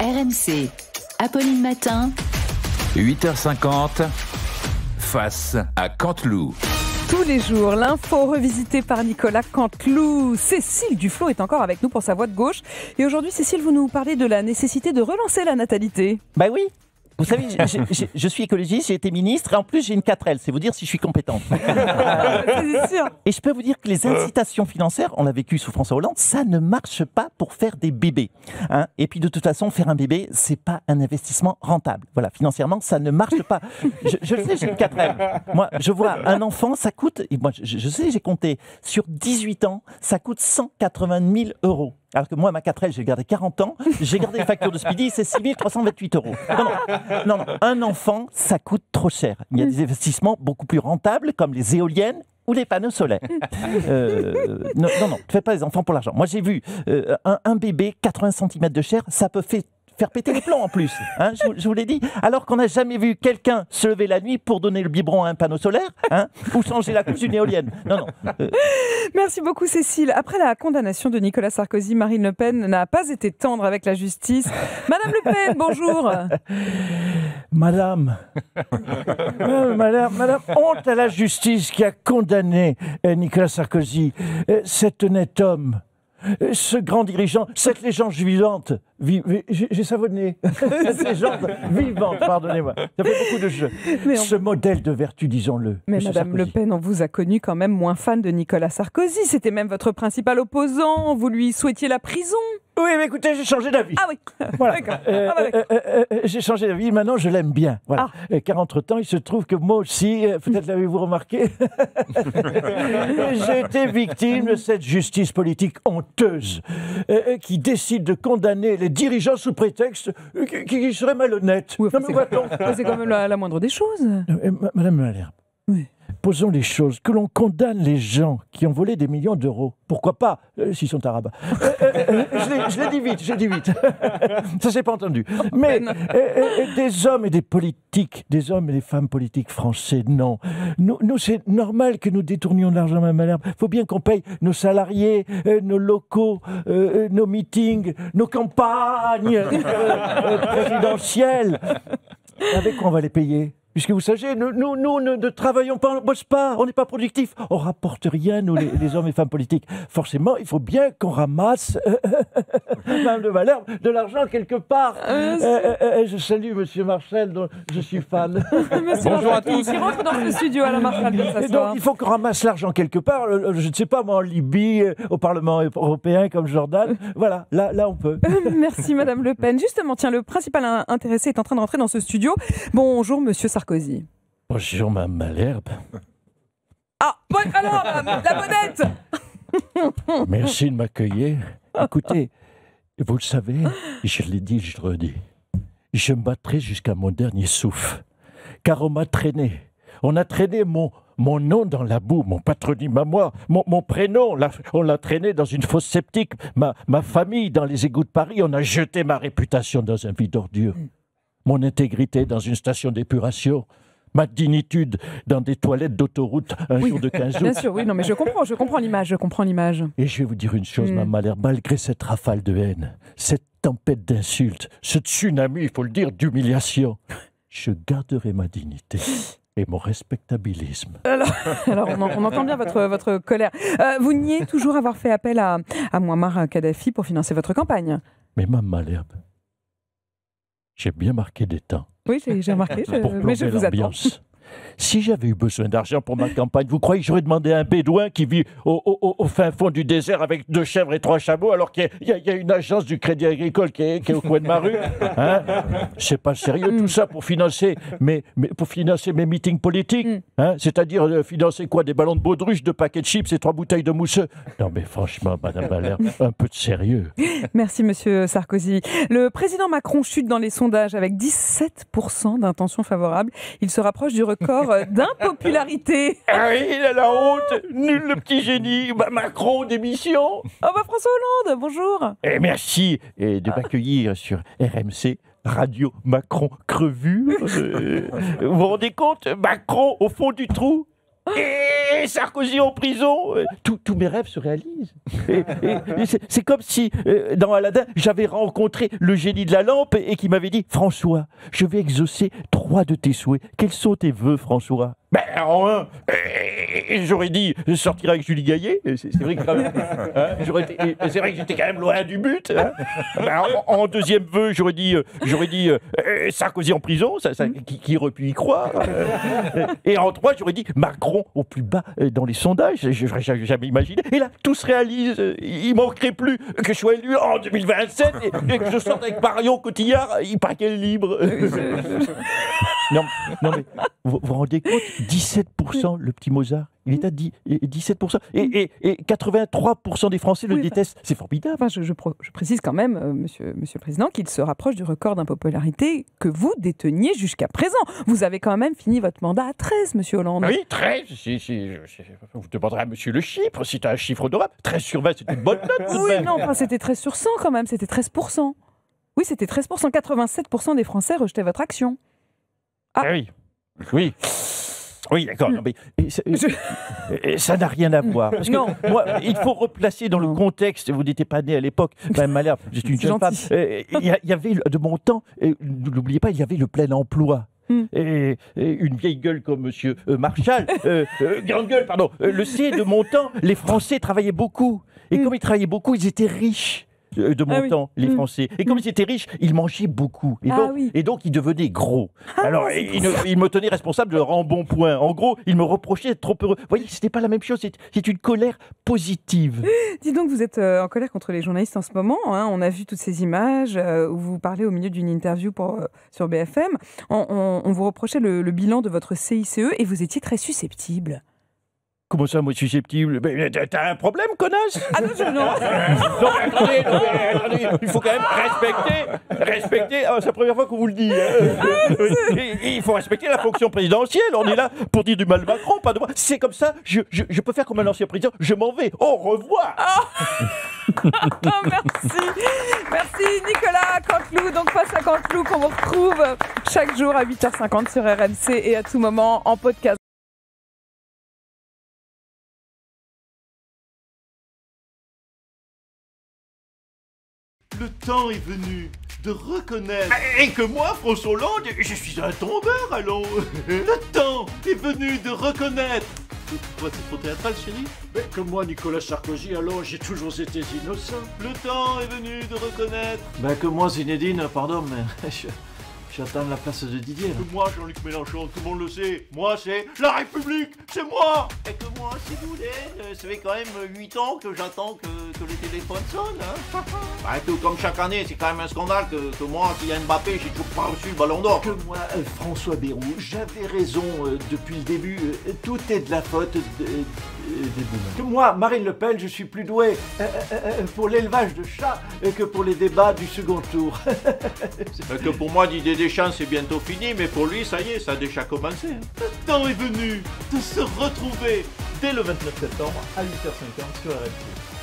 RMC, Apolline Matin, 8h50, face à Canteloup. Tous les jours, l'info revisitée par Nicolas Canteloup. Cécile Duflot est encore avec nous pour sa voix de gauche. Et aujourd'hui, Cécile, vous nous parlez de la nécessité de relancer la natalité. Bah oui. Vous savez, je suis écologiste, j'ai été ministre et en plus j'ai une 4L, c'est vous dire si je suis compétente. C'est sûr. Et je peux vous dire que les incitations financières, on l'a vécu sous François Hollande, ça ne marche pas pour faire des bébés. Hein. Et puis de toute façon, faire un bébé, c'est pas un investissement rentable. Voilà, financièrement, ça ne marche pas. Je le sais, j'ai une 4L. Moi, je vois un enfant, ça coûte, et moi je sais, j'ai compté, sur 18 ans, ça coûte 180 000 €. Alors que moi, ma 4L, j'ai gardé 40 ans, j'ai gardé les factures de Speedy, c'est 6 328 €. Non, un enfant, ça coûte trop cher. Il y a des investissements beaucoup plus rentables, comme les éoliennes ou les panneaux solaires. Non, ne faites pas les enfants pour l'argent. Moi, j'ai vu un bébé, 80 cm de chair, ça peut faire péter les plombs en plus, hein, je vous l'ai dit. Alors qu'on n'a jamais vu quelqu'un se lever la nuit pour donner le biberon à un panneau solaire, hein, ou changer la couche d'une éolienne. Non. Merci beaucoup Cécile. Après la condamnation de Nicolas Sarkozy, Marine Le Pen n'a pas été tendre avec la justice. Madame Le Pen, bonjour. Madame, honte à la justice qui a condamné Nicolas Sarkozy, cet honnête homme. Ce grand dirigeant, cette légende vivante, j'ai savonné, cette légende vivante, pardonnez-moi, ça fait beaucoup de jeux. Ce modèle de vertu, disons-le. Mais Madame Le Pen, on vous a connu quand même moins fan de Nicolas Sarkozy, c'était même votre principal opposant, vous lui souhaitiez la prison. Oui, mais écoutez, j'ai changé d'avis. Ah oui, voilà. J'ai changé d'avis, maintenant je l'aime bien. Voilà. Car entre-temps, il se trouve que moi aussi, peut-être l'avez-vous remarqué, j'ai été victime de cette justice politique honteuse qui décide de condamner les dirigeants sous prétexte qu'ils seraient malhonnêtes. Oui, c'est quand même la moindre des choses. Madame Malherbe, oui. Posons les choses, que l'on condamne les gens qui ont volé des millions d'euros. Pourquoi pas, s'ils sont arabes. Je l'ai dit vite. Ça s'est pas entendu. Mais des hommes et des politiques, des hommes et des femmes politiques français, non. Nous c'est normal que nous détournions de l'argent, Mme Malherbe. Il faut bien qu'on paye nos salariés, nos locaux, nos meetings, nos campagnes présidentielles. Avec quoi on va les payer ? Puisque vous savez, nous ne travaillons pas, on ne bosse pas, on n'est pas productifs. On ne rapporte rien, nous, les hommes et femmes politiques. Forcément, il faut bien qu'on ramasse, Mme de Malherbe, de l'argent quelque part. Je salue M. Marcel, dont je suis fan. Bonjour à tous. Il rentre dans ce studio à la Marcel de s'asseoir. Donc, il faut qu'on ramasse l'argent quelque part. Je ne sais pas, moi, en Libye, au Parlement européen, comme Jordan. Voilà, là, on peut. Merci, Mme Le Pen. Justement, tiens, le principal intéressé est en train de rentrer dans ce studio. Bonjour, Monsieur Sarkozy. Bonjour, Mme Malherbe. Ah, alors, la bonnette. Merci de m'accueillir. Écoutez, vous le savez, je l'ai dit, je le redis, je me battrai jusqu'à mon dernier souffle. Car on m'a traîné. On a traîné mon nom dans la boue, mon patronyme à moi, mon prénom, on l'a traîné dans une fosse septique, ma famille dans les égouts de Paris, on a jeté ma réputation dans un vide d'ordures. Mon intégrité dans une station d'épuration, ma dignitude dans des toilettes d'autoroute jour de 15 août. Bien sûr, oui, non, mais je comprends l'image. Et je vais vous dire une chose, Mme Malherbe, malgré cette rafale de haine, cette tempête d'insultes, ce tsunami, il faut le dire, d'humiliation, je garderai ma dignité et mon respectabilisme. Alors on entend bien votre colère. Vous niez toujours avoir fait appel à Mouammar Kadhafi pour financer votre campagne. Mais Mme Malherbe, j'ai bien marqué des temps. Oui, j'ai remarqué, mais je vous attends. Si j'avais eu besoin d'argent pour ma campagne, vous croyez que j'aurais demandé à un bédouin qui vit au fin fond du désert avec 2 chèvres et 3 chameaux alors qu'il y a une agence du Crédit Agricole qui est au coin de ma rue, hein? C'est pas sérieux tout ça pour financer mes meetings politiques, hein? C'est-à-dire financer quoi, des ballons de baudruche, 2 paquets de chips et 3 bouteilles de mousseux. Non mais franchement, Mme Malherbe, un peu de sérieux. Merci Monsieur Sarkozy. Le président Macron chute dans les sondages avec 17% d'intention favorable. Il se rapproche du record d'impopularité. Ah oui, il a la honte. Nul le petit génie. Macron, démission. Oh François Hollande, bonjour. Et merci de m'accueillir sur RMC. Radio Macron crevure. Vous vous rendez compte, Macron au fond du trou. Et Sarkozy en prison. Tous mes rêves se réalisent. C'est comme si, dans Aladdin, j'avais rencontré le génie de la lampe et qui m'avait dit « François, je vais exaucer 3 de tes souhaits. Quels sont tes vœux, François ?» En un, j'aurais dit sortir avec Julie Gaillet. C'est vrai que, c'est vrai que j'étais quand même loin du but. Hein. En deuxième vœu, j'aurais dit Sarkozy en prison, qui aurait pu y croire. Et en 3, j'aurais dit Macron au plus bas dans les sondages. Je n'aurais jamais imaginé. Et là, tout se réalise. Il manquerait plus que je sois élu en 2027 et que je sorte avec Marion Cotillard. Il paraît qu'elle est libre. Non, mais vous vous rendez compte, 17% le petit Mozart, il est à 17%. Et 83% des Français le détestent. C'est formidable. Enfin, je précise quand même, monsieur le Président, qu'il se rapproche du record d'impopularité que vous déteniez jusqu'à présent. Vous avez quand même fini votre mandat à 13, monsieur Hollande. Oui, 13. Vous demanderez à monsieur le chiffre, si tu as un chiffre honorable. 13 sur 20, c'est une bonne note. Oui, non, enfin, c'était 13 sur 100 quand même, c'était 13%. Oui, c'était 13%. 87% des Français rejetaient votre action. Ah oui. Oui, d'accord. Ça n'a rien à voir. Parce que moi, il faut replacer dans le contexte. Vous n'étiez pas né à l'époque. Malheur, j'étais une jeune femme. Il y avait, de mon temps, n'oubliez pas, il y avait le plein emploi. Et une vieille gueule comme monsieur Marshall, grande gueule, pardon, le sait, de mon temps, les Français travaillaient beaucoup. Et comme ils travaillaient beaucoup, ils étaient riches. De mon temps, les Français. Et comme ils étaient riches, ils mangeaient beaucoup. Et donc, ils devenaient gros. Alors, ils me tenaient responsable de leur embonpoint. En gros, ils me reprochaient d'être trop heureux. Vous voyez, c'était pas la même chose. C'est une colère positive. Dis donc, vous êtes en colère contre les journalistes en ce moment. Hein. On a vu toutes ces images où vous parlez au milieu d'une interview sur BFM. On vous reprochait le bilan de votre CICE et vous étiez très susceptible. Comment ça, moi, susceptible? T'as un problème, connasse? Ah non, non. Attendez, il faut quand même respecter. C'est la première fois qu'on vous le dit. Il faut respecter la fonction présidentielle. On est là pour dire du mal de Macron, pas de moi. C'est comme ça, je peux faire comme un ancien président. Je m'en vais. Au revoir. Merci Nicolas Canteloup. Donc Face à Canteloup qu'on vous retrouve chaque jour à 8h50 sur RMC et à tout moment en podcast. Le temps est venu de reconnaître et que moi, François Hollande, je suis un tombeur, allons. Le temps est venu de reconnaître. Quoi, c'est trop théâtral, chérie? Mais comme moi, Nicolas Sarkozy, alors j'ai toujours été innocent. Le temps est venu de reconnaître. Que moi, Zinedine, pardon, mais j'attends la place de Didier. Là. Que moi, Jean-Luc Mélenchon, tout le monde le sait. Moi, c'est la République, c'est moi. Et que moi, si vous voulez, ça fait quand même 8 ans que j'attends que les téléphones sonnent. Hein. Tout comme chaque année, c'est quand même un scandale que moi, s'il y a Mbappé, j'ai toujours pas reçu le ballon d'or. Que moi, François Bayrou, j'avais raison depuis le début. Tout est de la faute des boomers. Que moi, Marine Le Pen, je suis plus doué pour l'élevage de chats que pour les débats du second tour. Que pour moi, Didier Deschamps, c'est bientôt fini, mais pour lui, ça y est, ça a déjà commencé. Le temps est venu de se retrouver dès le 29 septembre à 8h50 sur RMC.